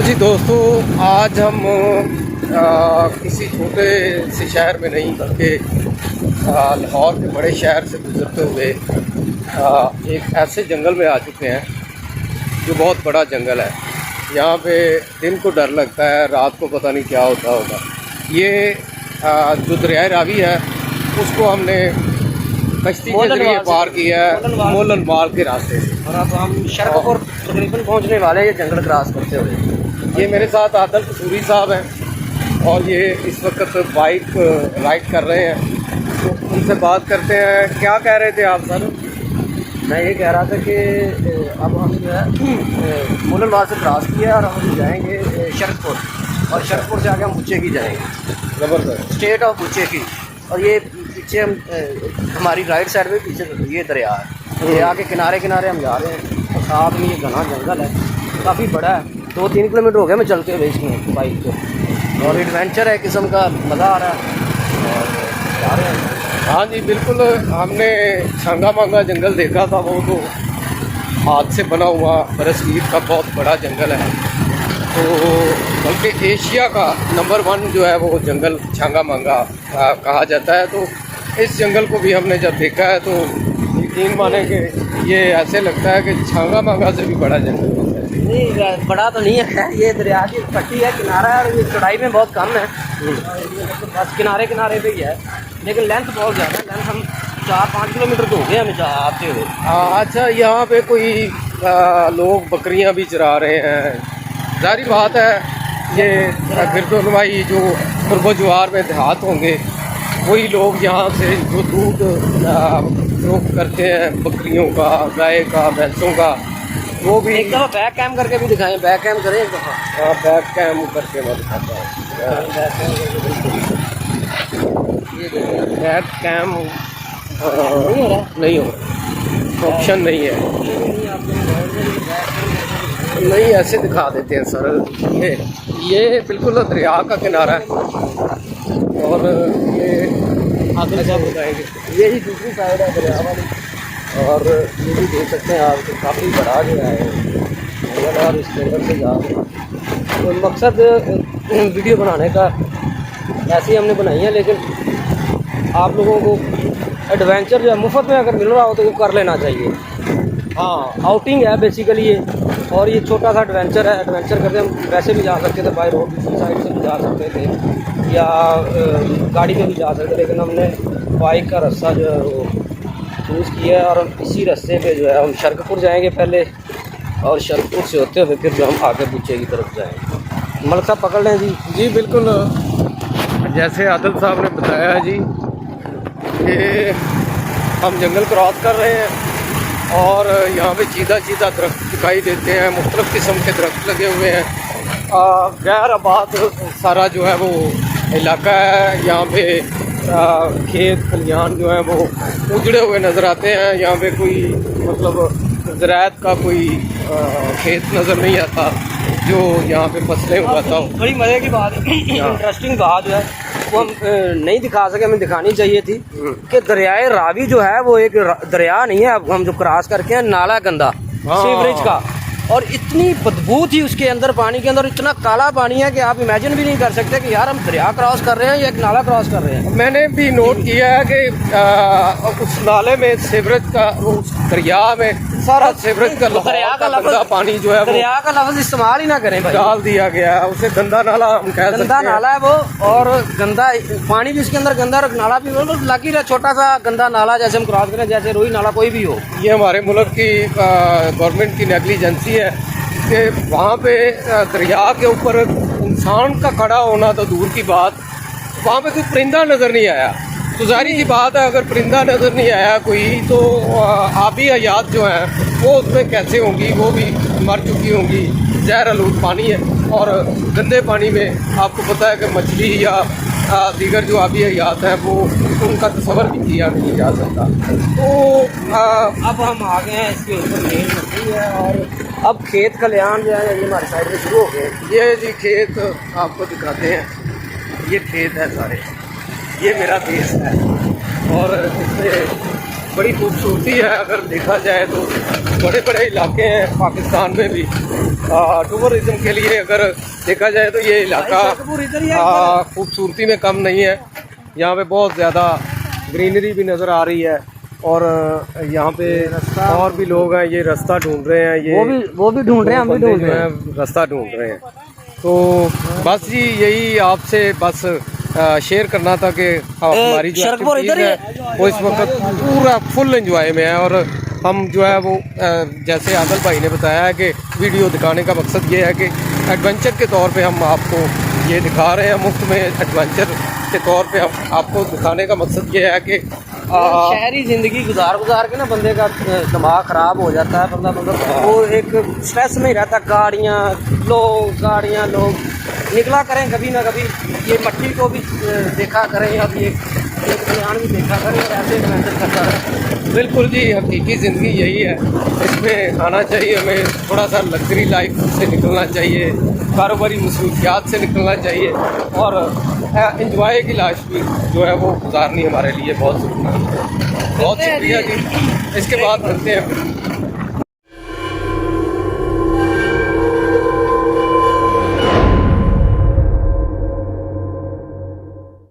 जी दोस्तों, आज हम किसी छोटे से शहर में नहीं बल्कि लाहौर के बड़े शहर से गुजरते हुए एक ऐसे जंगल में आ चुके हैं जो बहुत बड़ा जंगल है। यहाँ पे दिन को डर लगता है, रात को पता नहीं क्या होता होगा। ये जो दरिया रावी है उसको हमने कश्ती के जरिए पार किया है मोलन माल के रास्ते से, और अब हम शरकपुर तकरीबन पहुंचने वाले हैं ये जंगल क्रॉस करते हुए। ये मेरे साथ आदल कसूरी साहब हैं और ये इस वक्त बाइक राइड कर रहे हैं, तो उनसे बात करते हैं। क्या कह रहे थे आप सर? मैं ये कह रहा था कि अब हम जो है मोलन माल से क्रॉस किया और हम जाएंगे शरकपुर, और शरकपुर से आगे हम बुच्चे की जाएंगे। ज़बरदस्त। स्टेट ऑफ बुच्चे की। और ये पीछे हम हमारी राइट साइड में पीछे ये दरिया है, दरिया के किनारे किनारे हम जा रहे हैं। और साथ में ये घना जंगल है, काफ़ी बड़ा है। 2-3 किलोमीटर हो गए मैं चलते हुए इसमें बाइक पे, और एडवेंचर है किस्म का, मज़ा आ रहा है और जा रहे हैं। हाँ जी बिल्कुल। हमने छांगा मांगा जंगल देखा था, वो तो हाथ से बना हुआ बरसगीर का बहुत बड़ा जंगल है। तो बल्कि एशिया का नंबर 1 जो है वो जंगल छांगा मांगा कहा जाता है। तो इस जंगल को भी हमने जब देखा है तो यकीन माने कि ये ऐसे लगता है कि छांगा मांगा से भी बड़ा जंगल है। नहीं, बड़ा तो नहीं है, ये दरिया की पट्टी है, किनारा है, और ये चौड़ाई में बहुत कम है। बस किनारे किनारे पे ही है, लेकिन लेंथ बहुत ज़्यादा है। लेंथ हम 4-5 किलोमीटर तो हो गए हमें आते हुए। अच्छा, यहाँ पे कोई लोग बकरियाँ भी चरा रहे हैं। जारी बात है, ये गिरदोनवाई जो कुर्बोजवार में देहात होंगे वही लोग यहाँ से जो दूध फरोख्त करते हैं बकरियों का, गाय का, भैंसों का, वो भी एक दफ़ा बैक कैम करके भी दिखाएं। बैक कैम करें एक दफ़ा। हाँ, बैक कैम करके मैं दिखाता हूँ। बैक कैम नहीं हो रहा, नहीं हो रहा, ऑप्शन नहीं है। नहीं, ऐसे दिखा देते हैं सर। ये बिल्कुल दरिया का किनारा है और ये आगे सब बताएंगे। यही दूसरी साइड है दरिया वाली, और ये भी देख सकते हैं आप, काफ़ी बड़ा जो है जंगल, और इस जंगल से जा रहे हैं। तो मकसद वीडियो बनाने का ऐसे ही हमने बनाई है, लेकिन आप लोगों को एडवेंचर जो है मुफ्त में अगर मिल रहा हो तो वो कर लेना चाहिए। हाँ, आउटिंग है बेसिकली ये, और ये छोटा सा एडवेंचर है। एडवेंचर करते हम वैसे भी जा सकते थे, बाई रोड दूसरी साइड से भी जा सकते थे, या गाड़ी में भी जा सकते, लेकिन हमने बाइक का रास्ता जो है वो चूज़ किया है। और इसी रास्ते पे जो है हम शरकपुर जाएंगे पहले, और शरकपुर से होते हुए फिर जो हम आगे बुच्चे की तरफ जाएंगे। मलिक साहब पकड़ लें जी। जी बिल्कुल, जैसे आदिल साहब ने बताया जी कि हम जंगल क्रॉस कर रहे हैं और यहाँ पे चीदा चीदा दरख्त दिखाई देते हैं, मुख्तलिफ़ किस्म के दरख्त लगे हुए हैं। गैर आबाद सारा जो है वो इलाका है। यहाँ पे खेत खलिहान जो है वो उजड़े हुए नज़र आते हैं। यहाँ पे कोई मतलब ज़राअत का कोई खेत नज़र नहीं आता जो यहाँ पे फसलें उगाता हो। बड़ी मज़े की बात है, इंटरेस्टिंग बात जो है वो हम नहीं दिखा सके, हमें दिखानी चाहिए थी कि दरियाए रावी जो है वो एक दरिया नहीं है। अब हम जो क्रॉस करके हैं, नाला गंदा सीवरेज का, और इतनी बदबू थी उसके अंदर, पानी के अंदर इतना काला पानी है कि आप इमेजिन भी नहीं कर सकते कि यार हम दरिया क्रॉस कर रहे हैं या एक नाला क्रॉस कर रहे हैं। मैंने भी नोट किया है कि उस नाले में सीवरेज का, उस दरिया में सारा सीवरेज का दरिया का गंदा पानी जो है वो दरिया का लफ्ज़ इस्तेमाल ही ना करें भाई, डाल दिया गया है। उसे गंदा नाला हम कह सकते हैं। गंदा नाला है वो, और गंदा पानी भी उसके अंदर गंदा, और नाला भी लगी रहा छोटा सा गंदा नाला, जैसे हम क्रॉस करें, जैसे रोही नाला कोई भी हो। ये हमारे मुल्क की गवर्नमेंट की नेग्लिजेंसी है कि वहाँ पे दरिया के ऊपर इंसान का खड़ा होना तो दूर की बात, वहाँ पे कोई परिंदा नज़र नहीं आया। तो जाहिर की बात है, अगर परिंदा नज़र नहीं आया कोई, तो आबी हयात जो हैं वो उसमें कैसे होंगी, वो भी मर चुकी होंगी। जहर आलूद पानी है, और गंदे पानी में आपको पता है कि मछली या दीगर जो आबी हयात हैं वो उनका तस्वर भी किया नहीं जा सकता। तो अब हम आ गए हैं इसके ऊपर मेन नदी है, और अब खेत खलिहान जो है ये हमारी साइड में शुरू हो गए। ये जी खेत आपको दिखाते हैं, ये खेत है सारे, ये मेरा देश है, और इसमें बड़ी खूबसूरती है अगर देखा जाए तो। बड़े बड़े इलाके हैं पाकिस्तान में भी टूरिज्म के लिए, अगर देखा जाए तो ये इलाका खूबसूरती में कम नहीं है। यहाँ पे बहुत ज़्यादा ग्रीनरी भी नज़र आ रही है और यहाँ पे और भी लोग हैं, ये रास्ता ढूंढ रहे हैं, ये वो भी ढूंढ रहे हैं, हम भी ढूंढ रहे हैं, रास्ता ढूंढ रहे हैं। तो बस जी यही आपसे बस शेयर करना था कि हमारी जो एक्टिविटीज है वो इस वक्त पूरा फुल एंजॉय में है। और हम जो है वो जैसे आदिल भाई ने बताया है कि वीडियो दिखाने का मकसद ये है कि एडवेंचर के तौर पे हम आपको ये दिखा रहे हैं, मुफ्त में एडवेंचर के तौर पे हम आपको दिखाने का मकसद ये है कि शहरी ज़िंदगी गुजार के ना बंदे का दिमाग ख़राब हो जाता है। बंदा मतलब वो एक स्ट्रेस में ही रहता, गाड़ियाँ लोग निकला करें कभी ना कभी, ये मट्टी को भी देखा करें, अब ये बयान भी देखा करें और ऐसे एडवेंचर करता है। बिल्कुल जी, हकीकी ज़िंदगी यही है, इसमें आना चाहिए हमें, थोड़ा सा लग्जरी लाइफ से निकलना चाहिए, कारोबारी मसरूफियात से निकलना चाहिए और एंजॉय की लाइफ भी जो है वो गुजारनी हमारे लिए बहुत ज़रूरी है। बहुत शुक्रिया जी, इसके बाद मिलते हैं।